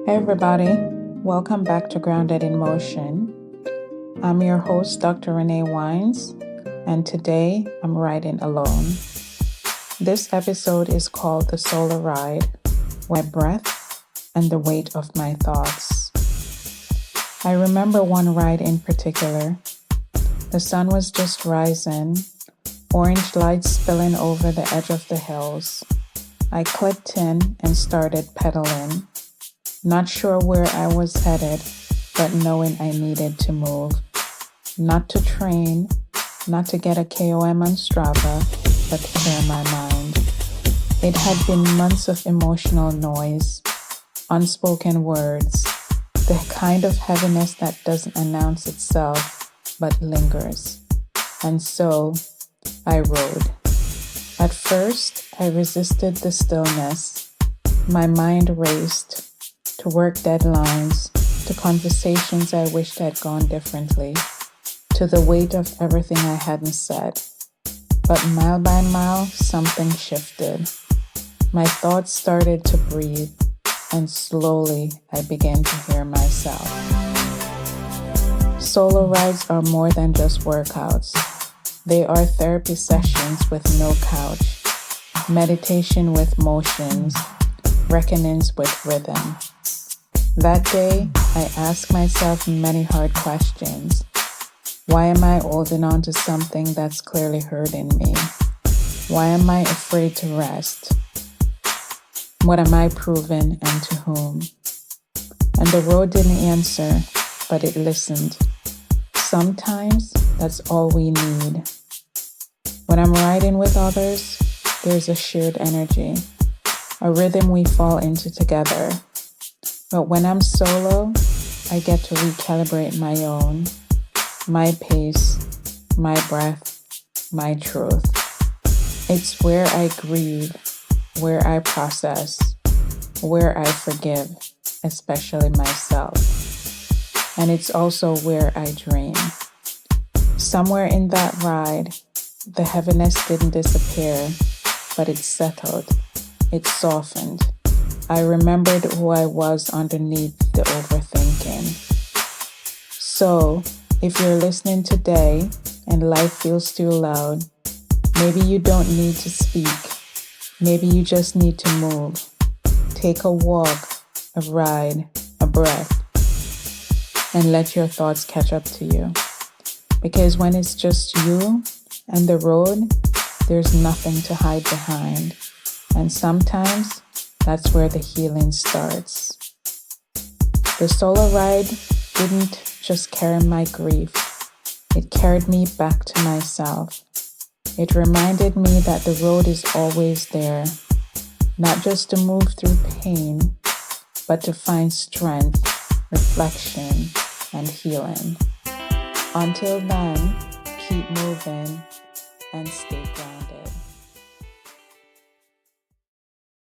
Hey everybody, welcome back to Grounded in Motion. I'm your host, Dr. Renee Whynes, and today I'm riding alone. This episode is called The Solar Ride, My Breath and the Weight of My Thoughts. I remember one ride in particular. The sun was just rising, orange lights spilling over the edge of the hills. I clipped in and started pedaling. Not sure where I was headed, but knowing I needed to move. Not to train, not to get a KOM on Strava, but to clear my mind. It had been months of emotional noise, unspoken words, the kind of heaviness that doesn't announce itself, but lingers. And so, I rode. At first, I resisted the stillness. My mind raced. To work deadlines, to conversations I wished had gone differently, to the weight of everything I hadn't said. But mile by mile, something shifted. My thoughts started to breathe, and slowly I began to hear myself. Solo rides are more than just workouts. They are therapy sessions with no couch, meditation with motions, reckonings with rhythm. That day, I asked myself many hard questions. Why am I holding on to something that's clearly hurting me? Why am I afraid to rest? What am I proving and to whom? And the road didn't answer, but it listened. Sometimes that's all we need. When I'm riding with others, there's a shared energy, a rhythm we fall into together. But when I'm solo, I get to recalibrate my own, my pace, my breath, my truth. It's where I grieve, where I process, where I forgive, especially myself. And it's also where I dream. Somewhere in that ride, the heaviness didn't disappear, but it settled, it softened. I remembered who I was underneath the overthinking. So, if you're listening today and life feels too loud, maybe you don't need to speak. Maybe you just need to move. Take a walk, a ride, a breath, and let your thoughts catch up to you. Because when it's just you and the road, there's nothing to hide behind. And sometimes, that's where the healing starts. The solo ride didn't just carry my grief. It carried me back to myself. It reminded me that the road is always there, not just to move through pain, but to find strength, reflection, and healing. Until then, keep moving and stay grounded.